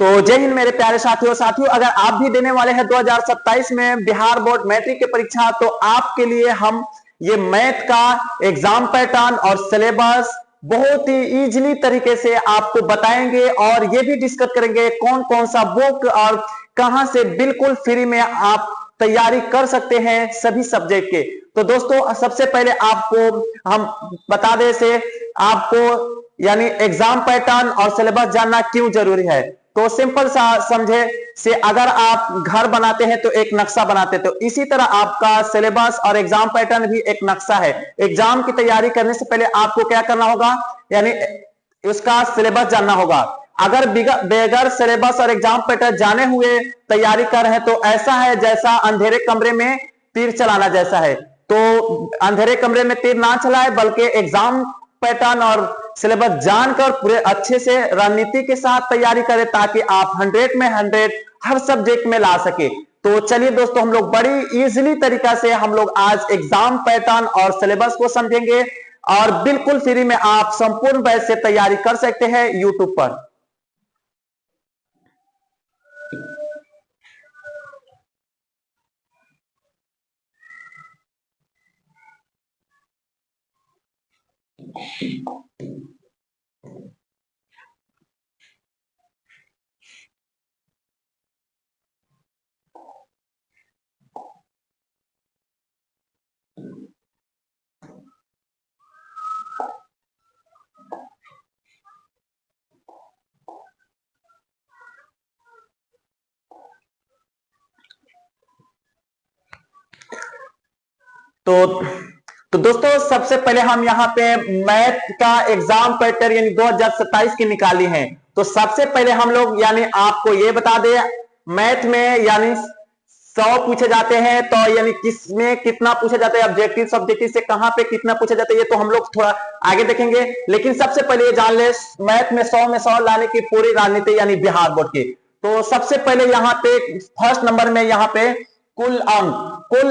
तो जय हिंद मेरे प्यारे साथियों, अगर आप भी देने वाले हैं 2027 में बिहार बोर्ड मैट्रिक की परीक्षा, तो आपके लिए हम ये मैथ का एग्जाम पैटर्न और सिलेबस बहुत ही इजीली तरीके से आपको बताएंगे और ये भी डिस्कस करेंगे कौन कौन सा बुक और कहां से बिल्कुल फ्री में आप तैयारी कर सकते हैं सभी सब्जेक्ट के। तो दोस्तों सबसे पहले आपको हम बता दें से आपको यानी एग्जाम पैटर्न और सिलेबस जानना क्यों जरूरी है। तो सिंपल सा समझे से अगर आप घर बनाते हैं तो एक नक्शा बनाते हैं, तो इसी तरह आपका सिलेबस और एग्जाम पैटर्न भी एक नक्शा है। एग्जाम की तैयारी करने से पहले आपको क्या करना होगा, यानी उसका सिलेबस जानना होगा। अगर बगैर सिलेबस और एग्जाम पैटर्न जाने हुए तैयारी कर रहे हैं तो ऐसा है जैसा अंधेरे कमरे में तीर चलाना जैसा है। तो अंधेरे कमरे में तीर ना चलाए बल्कि एग्जाम पैटर्न और सिलेबस जानकर पूरे अच्छे से रणनीति के साथ तैयारी करें ताकि आप 100 में 100 हर सब्जेक्ट में ला सके। तो चलिए दोस्तों हम लोग बड़ी इजीली तरीका से हम लोग आज एग्जाम पैटर्न और सिलेबस को समझेंगे और बिल्कुल फ्री में आप संपूर्ण बैच से तैयारी कर सकते हैं यूट्यूब पर। तो दोस्तों सबसे पहले हम यहाँ पे मैथ का एग्जाम पैटर्न यानी 2027 की निकाली है। तो सबसे पहले हम लोग यानी आपको ये बता दें मैथ में यानी 100 पूछे जाते हैं, तो यानी किसमें कितना पूछा जाता है, ऑब्जेक्टिव सब्जेक्टिव से कहां पे कितना पूछा जाता है ये तो हम लोग थोड़ा आगे देखेंगे। लेकिन सबसे पहले ये जान ले मैथ में 100 में 100 लाने की पूरी रणनीति यानी बिहार बोर्ड की। तो सबसे पहले यहाँ पे फर्स्ट नंबर में यहाँ पे कुल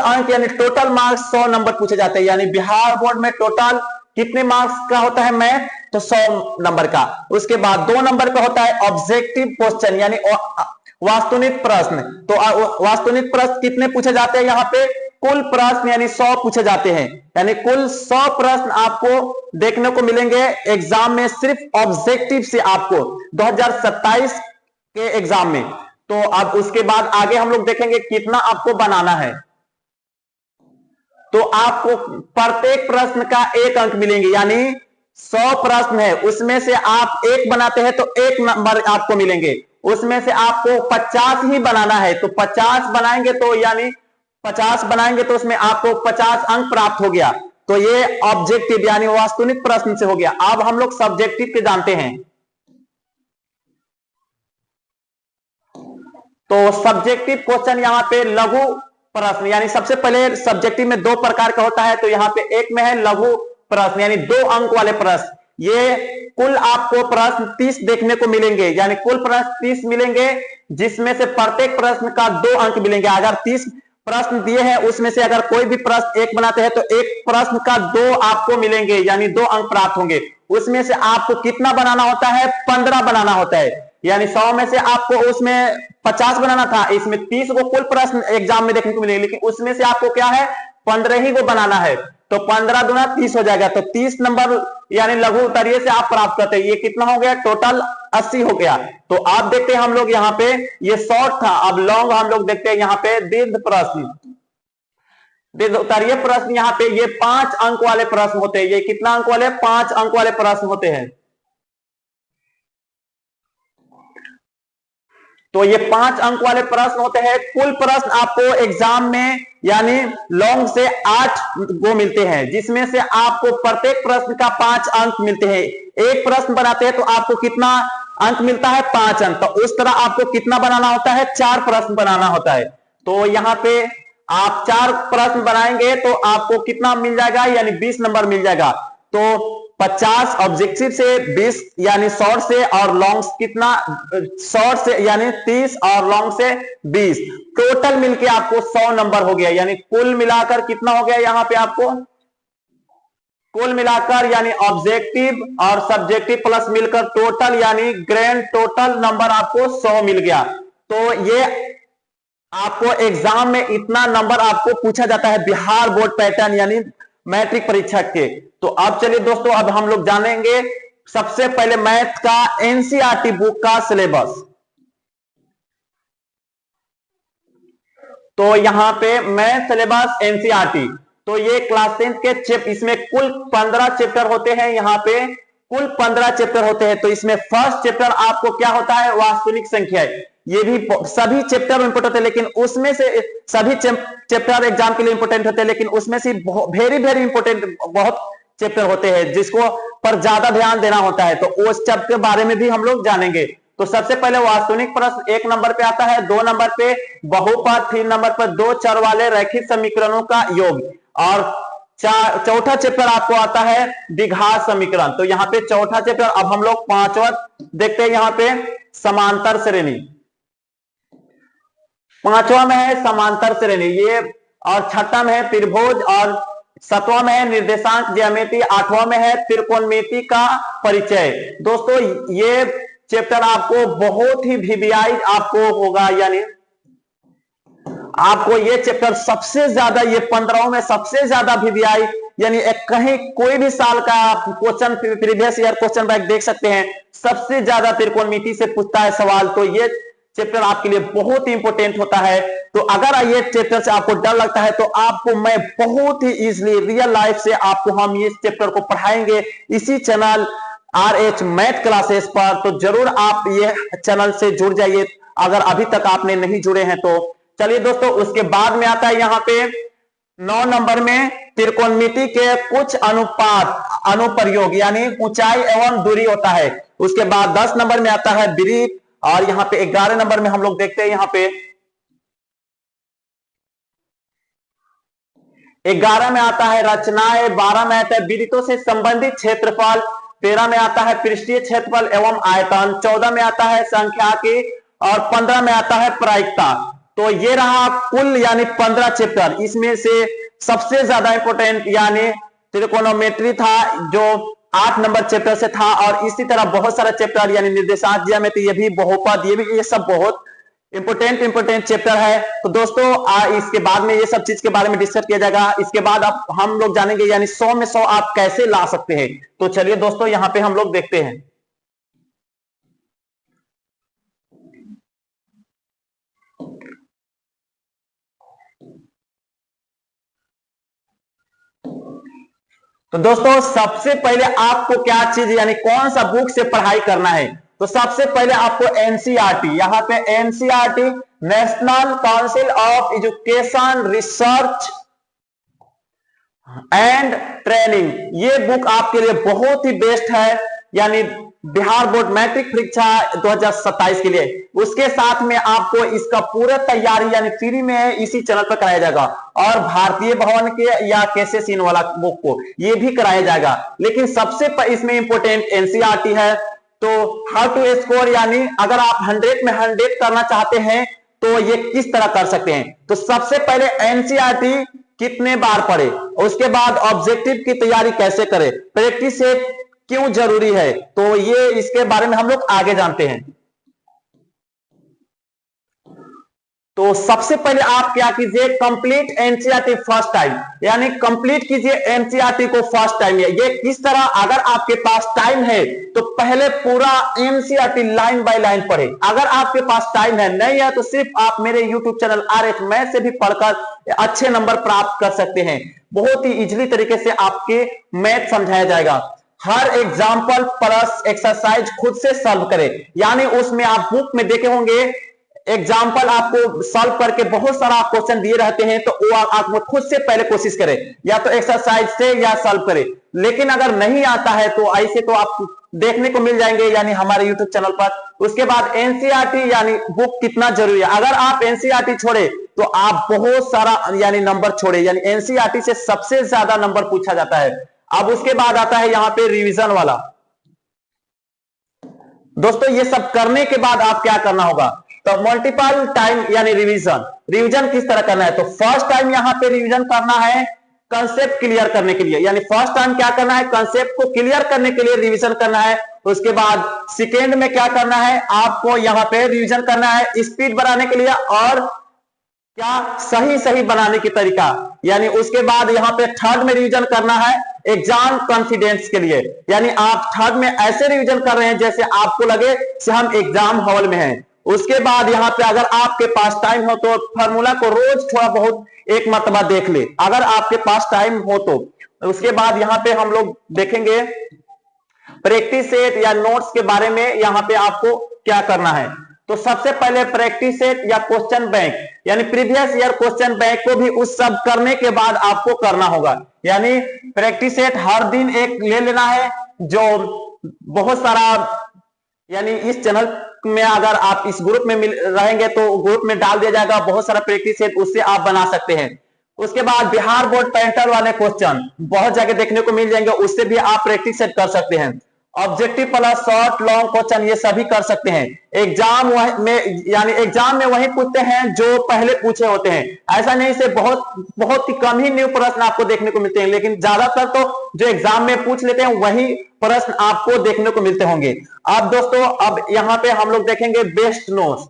अंक यानी टोटल मार्क्स 100 नंबर पूछे जाते हैं। यानी बिहार बोर्ड में टोटल कितने मार्क्स का होता है मैथ, तो 100 नंबर का। उसके बाद 2 नंबर का होता है ऑब्जेक्टिव क्वेश्चन यानी वास्तुनिक प्रश्न। तो वास्तुनिक प्रश्न कितने पूछे जाते हैं, यहाँ पे कुल प्रश्न यानी 100 पूछे जाते हैं। यानी कुल 100 प्रश्न आपको देखने को मिलेंगे एग्जाम में, सिर्फ ऑब्जेक्टिव से आपको 2027 के एग्जाम में। तो अब उसके बाद आगे हम लोग देखेंगे कितना आपको बनाना है। तो आपको प्रत्येक प्रश्न का 1 अंक मिलेंगे, यानी 100 प्रश्न है उसमें से आप 1 बनाते हैं तो 1 नंबर आपको मिलेंगे। उसमें से आपको 50 ही बनाना है, तो 50 बनाएंगे तो यानी 50 बनाएंगे तो उसमें आपको 50 अंक प्राप्त हो गया। तो ये ऑब्जेक्टिव यानी वास्तुनिक प्रश्न से हो गया। अब हम लोग सब्जेक्टिव के जानते हैं। तो सब्जेक्टिव क्वेश्चन यहाँ पे लघु प्रश्न यानी सबसे पहले सब्जेक्टिव में 2 प्रकार का होता है। तो यहाँ पे एक में है लघु प्रश्न यानी 2 अंक वाले प्रश्न। ये कुल आपको प्रश्न 30 देखने को मिलेंगे, यानी कुल प्रश्न 30 मिलेंगे जिसमें से प्रत्येक प्रश्न का 2 अंक मिलेंगे। अगर 30 प्रश्न दिए हैं उसमें से अगर कोई भी प्रश्न 1 बनाते हैं तो 1 प्रश्न का 2 आपको मिलेंगे, यानी 2 अंक प्राप्त होंगे। उसमें से आपको कितना बनाना होता है, 15 बनाना होता है। यानी 100 में से आपको उसमें 50 बनाना था, इसमें 30 को कुल प्रश्न एग्जाम में देखने को मिलेंगे, लेकिन उसमें से आपको क्या है 15 ही को बनाना है। तो 15 दूना 30 हो जाएगा। तो 30 नंबर यानी लघु उत्तरीय से आप प्राप्त करते हैं। ये कितना हो गया, टोटल 80 हो गया। तो आप देखते हैं हम लोग यहाँ पे ये शॉर्ट था, अब लॉन्ग हम लोग देखते हैं यहाँ पे दीर्घ प्रश्न, दीर्घ उत्तरीय प्रश्न। यहाँ पे ये 5 अंक वाले प्रश्न होते हैं। ये कितना अंक वाले, 5 अंक वाले प्रश्न होते हैं। तो ये 5 अंक वाले प्रश्न होते हैं। कुल प्रश्न आपको एग्जाम में यानी लॉन्ग से 8 को मिलते हैं, जिसमें से आपको प्रत्येक प्रश्न का 5 अंक मिलते हैं। एक प्रश्न बनाते हैं तो आपको कितना अंक मिलता है, 5 अंक। तो उस तरह आपको कितना बनाना होता है, 4 प्रश्न बनाना होता है। तो यहाँ पे आप 4 प्रश्न बनाएंगे तो आपको कितना मिल जाएगा, यानी 20 नंबर मिल जाएगा। तो 50 ऑब्जेक्टिव से, 20 यानी शॉर्ट से, और लॉन्ग कितना, शॉर्ट से यानी 30 और लॉन्ग से 20, टोटल मिलके आपको 100 नंबर हो गया। यानी कुल मिलाकर कितना हो गया यहाँ पे आपको कुल मिलाकर यानी ऑब्जेक्टिव और सब्जेक्टिव प्लस मिलकर टोटल यानी ग्रैंड टोटल नंबर आपको 100 मिल गया। तो ये आपको एग्जाम में इतना नंबर आपको पूछा जाता है बिहार बोर्ड पैटर्न यानी मैट्रिक परीक्षा के। तो अब चलिए दोस्तों, अब हम लोग जानेंगे सबसे पहले मैथ का एनसीईआरटी बुक का सिलेबस। तो यहां पे मैथ सिलेबस एनसीईआरटी, तो ये क्लास 10 के इसमें कुल 15 चैप्टर होते हैं। यहाँ पे कुल 15 चैप्टर होते हैं। तो इसमें फर्स्ट चैप्टर आपको क्या होता है, वास्तविक संख्या। ये भी सभी चैप्टर इंपोर्टेंट है, लेकिन उसमें से सभी चैप्टर एग्जाम के लिए इंपोर्टेंट होते हैं, लेकिन उसमें से वेरी वेरी इंपोर्टेंट बहुत चैप्टर होते हैं जिसको पर ज्यादा ध्यान देना होता है। तो उस चैप्टर के बारे में भी हम लोग जानेंगे। तो सबसे पहले वास्तविक प्रश्न 1 नंबर पे आता है, 2 नंबर पे बहुपद, 3 नंबर पर 2 चर वाले रैखिक समीकरणों का योग, और चौथा चैप्टर आपको आता है द्विघात समीकरण। तो यहाँ पे चौथा चैप्टर। अब हम लोग पांचवा देखते हैं, यहाँ पे समांतर श्रेणी। पांचवा में है समांतर श्रेणी ये, और छठा में है त्रिभुज, और सातवां में है निर्देशांक ज्यामिति, आठवां में है त्रिकोणमिति का परिचय। दोस्तों ये चैप्टर आपको बहुत ही वीवीआई आपको होगा, यानी आपको ये चैप्टर सबसे ज्यादा, ये 15 में सबसे ज्यादा वीवीआई, यानी कहीं कोई भी साल का question previous year question bank देख सकते हैं, सबसे ज्यादा त्रिकोणमिति से पूछता है सवाल। तो ये चैप्टर आपके लिए बहुत ही इंपॉर्टेंट होता है। तो अगर ये चैप्टर से आपको डर लगता है तो आपको मैं बहुत ही इजीली रियल लाइफ से आपको हम इस चैप्टर को पढ़ाएंगे इसी चैनल RH मैथ क्लासेस पर। तो जरूर आप ये चैनल से जुड़ जाइए अगर अभी तक आपने नहीं जुड़े हैं तो। चलिए दोस्तों, उसके बाद में आता है यहाँ पे 9 नंबर में त्रिकोणमिति के कुछ अनुपात अनुप्रयोग यानी ऊंचाई एवं दूरी होता है। उसके बाद 10 नंबर में आता है वृत्त, और यहाँ पे 11 नंबर में हम लोग देखते हैं, यहाँ पे 11 में आता है रचनाएं, 12 में आता है वृत्तों से संबंधित क्षेत्रफल, 13 में आता है पृष्ठीय क्षेत्रफल एवं आयतन, 14 में आता है सांख्यिकी, और 15 में आता है प्रायिकता। तो ये रहा कुल यानी 15 चैप्टर। इसमें से सबसे ज्यादा इंपोर्टेंट यानी त्रिकोणोमेट्री था जो 8 नंबर चैप्टर से था, और इसी तरह बहुत सारा चैप्टर यानी निर्देशांक ज्यामिति, ये भी बहुपद, ये सब बहुत इंपोर्टेंट चैप्टर है। तो दोस्तों इसके बाद में ये सब चीज के बारे में डिस्कस किया जाएगा। इसके बाद अब हम लोग जानेंगे यानी 100 में 100 आप कैसे ला सकते हैं। तो चलिए दोस्तों, यहां पे हम लोग देखते हैं। तो दोस्तों सबसे पहले आपको क्या चीज यानी कौन सा बुक से पढ़ाई करना है, तो सबसे पहले आपको एनसीईआरटी, यहाँ पे NCERT national council of education research and training, ये बुक आपके लिए बहुत ही बेस्ट है यानी बिहार बोर्ड मैट्रिक परीक्षा 2027 के लिए। उसके साथ में आपको इसका पूरा तैयारी यानी फ्री में इसी चैनल पर कराया जाएगा, और भारतीय भवन के या केसेसीन वाला बुक को ये भी कराया जाएगा। लेकिन सबसे इसमें इंपोर्टेंट एनसीईआरटी है। तो हाउ टू स्कोर यानी अगर आप 100 में 100 करना चाहते हैं तो ये किस तरह कर सकते हैं। तो सबसे पहले एनसीईआरटी कितने बार पढ़े, उसके बाद ऑब्जेक्टिव की तैयारी कैसे करें, प्रैक्टिस सेट क्यों जरूरी है, तो ये इसके बारे में हम लोग आगे जानते हैं। तो सबसे पहले आप क्या कीजिए, कंप्लीट एनसीईआरटी फर्स्ट टाइम, यानी कंप्लीट कीजिए एनसीईआरटी को फर्स्ट टाइम। ये किस तरह, अगर आपके पास टाइम है तो पहले पूरा एनसीईआरटी लाइन बाय लाइन पढ़े। अगर आपके पास टाइम है, नहीं है तो सिर्फ आप मेरे यूट्यूब चैनल RH मैथ से भी पढ़कर अच्छे नंबर प्राप्त कर सकते हैं। बहुत ही इजीली तरीके से आपके मैथ समझाया जाएगा। हर एग्जाम्पल प्लस एक्सरसाइज खुद से सॉल्व करें, यानी उसमें आप बुक में देखे होंगे एग्जाम्पल आपको सॉल्व करके बहुत सारा क्वेश्चन दिए रहते हैं, तो वो आप खुद से पहले कोशिश करें, या तो एक्सरसाइज से या सॉल्व करें। लेकिन अगर नहीं आता है तो ऐसे तो आप देखने को मिल जाएंगे यानी हमारे यूट्यूब चैनल पर। उसके बाद एनसीईआरटी यानी बुक कितना जरूरी है, अगर आप एनसीईआरटी छोड़े तो आप बहुत सारा यानी नंबर छोड़े, यानी एनसीईआरटी से सबसे ज्यादा नंबर पूछा जाता है। अब उसके बाद आता है यहाँ पे रिवीजन वाला। दोस्तों ये सब करने के बाद आप क्या करना होगा, तो मल्टीपल टाइम यानी रिवीजन किस तरह करना है। तो फर्स्ट टाइम यहाँ पे रिवीजन करना है कंसेप्ट क्लियर करने के लिए, यानी फर्स्ट टाइम क्या करना है, कंसेप्ट को क्लियर करने के लिए रिवीजन करना है। उसके बाद सेकेंड में क्या करना है, आपको यहां पे रिवीजन करना है स्पीड बढ़ाने के लिए और क्या सही सही बनाने की तरीका, यानी उसके बाद यहां पे थर्ड में रिवीजन करना है एग्जाम कॉन्फिडेंस के लिए, यानी आप थर्ड में ऐसे रिवीजन कर रहे हैं जैसे आपको लगे कि हम एग्जाम हॉल में हैं। उसके बाद यहां पे अगर आपके पास टाइम हो तो फार्मूला को रोज थोड़ा बहुत एक मरतबा देख ले, अगर आपके पास टाइम हो तो। उसके बाद यहां पे हम लोग देखेंगे प्रैक्टिस सेट या नोट्स के बारे में, यहां पे आपको क्या करना है। तो सबसे पहले प्रैक्टिस सेट या क्वेश्चन बैंक, यानी प्रीवियस ईयर क्वेश्चन बैंक को भी उस सब करने के बाद आपको करना होगा। यानी प्रैक्टिस सेट हर दिन एक ले लेना है, जो बहुत सारा, यानी इस चैनल में अगर आप इस ग्रुप में रहेंगे तो ग्रुप में डाल दिया जाएगा बहुत सारा प्रैक्टिस सेट, उससे आप बना सकते हैं। उसके बाद बिहार बोर्ड पैटर्न वाले क्वेश्चन बहुत जगह देखने को मिल जाएंगे, उससे भी आप प्रैक्टिस सेट कर सकते हैं। Objective plus short long question ये सभी कर सकते हैं। एग्जाम में, यानी एग्जाम में वही पूछते हैं जो पहले पूछे होते हैं, ऐसा नहीं से बहुत ही कम ही न्यू प्रश्न आपको देखने को मिलते हैं, लेकिन ज्यादातर तो जो एग्जाम में पूछ लेते हैं वही प्रश्न आपको देखने को मिलते होंगे। अब दोस्तों, अब यहां पे हम लोग देखेंगे बेस्ट नोट्स।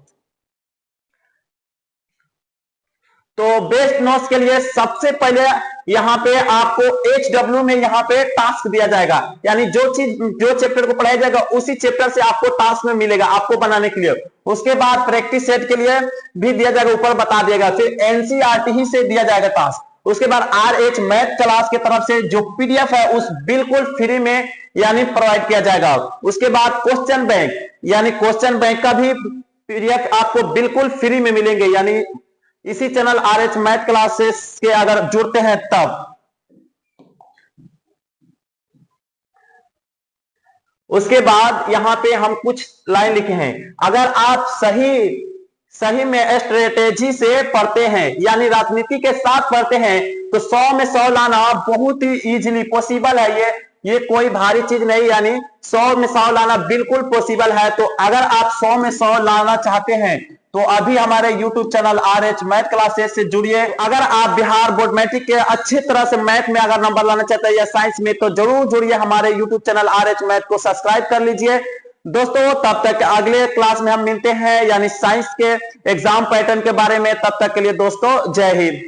तो बेस्ट नोट्स के लिए सबसे पहले यहां पे आपको HW में यहां पे टास्क दिया जाएगा, यानी जो चैप्टर को पढ़ाया जाएगा उसी चैप्टर से आपको टास्क में मिलेगा आपको बनाने के लिए। उसके बाद प्रैक्टिस सेट के लिए भी दिया जाएगा, ऊपर बता दिएगा, फिर NCERT ही से दिया जाएगा टास्क। उसके बाद RH मैथ क्लास की तरफ से जो PDF है उस बिल्कुल फ्री में यानी प्रोवाइड किया जाएगा। उसके बाद क्वेश्चन बैंक, यानी क्वेश्चन बैंक का भी PDF आपको बिल्कुल फ्री में मिलेंगे, यानी इसी चैनल RH मैथ क्लासेस के अगर जुड़ते हैं तब। उसके बाद यहां पे हम कुछ लाइन लिखे हैं, अगर आप सही में स्ट्रेटेजी से पढ़ते हैं, यानी राजनीति के साथ पढ़ते हैं, तो 100 में 100 लाना बहुत ही इजीली पॉसिबल है। ये कोई भारी चीज नहीं, यानी 100 में 100 लाना बिल्कुल पॉसिबल है। तो अगर आप 100 में 100 लाना चाहते हैं तो अभी हमारे YouTube channel RH math classes से जुड़िए। अगर आप बिहार बोर्ड मैट्रिक के अच्छी तरह से मैथ में अगर नंबर लाना चाहते हैं या साइंस में, तो जरूर जुड़िए हमारे YouTube चैनल RH मैथ को सब्सक्राइब कर लीजिए। दोस्तों, तब तक अगले क्लास में हम मिलते हैं, यानी साइंस के एग्जाम पैटर्न के बारे में। तब तक के लिए दोस्तों, जय हिंद।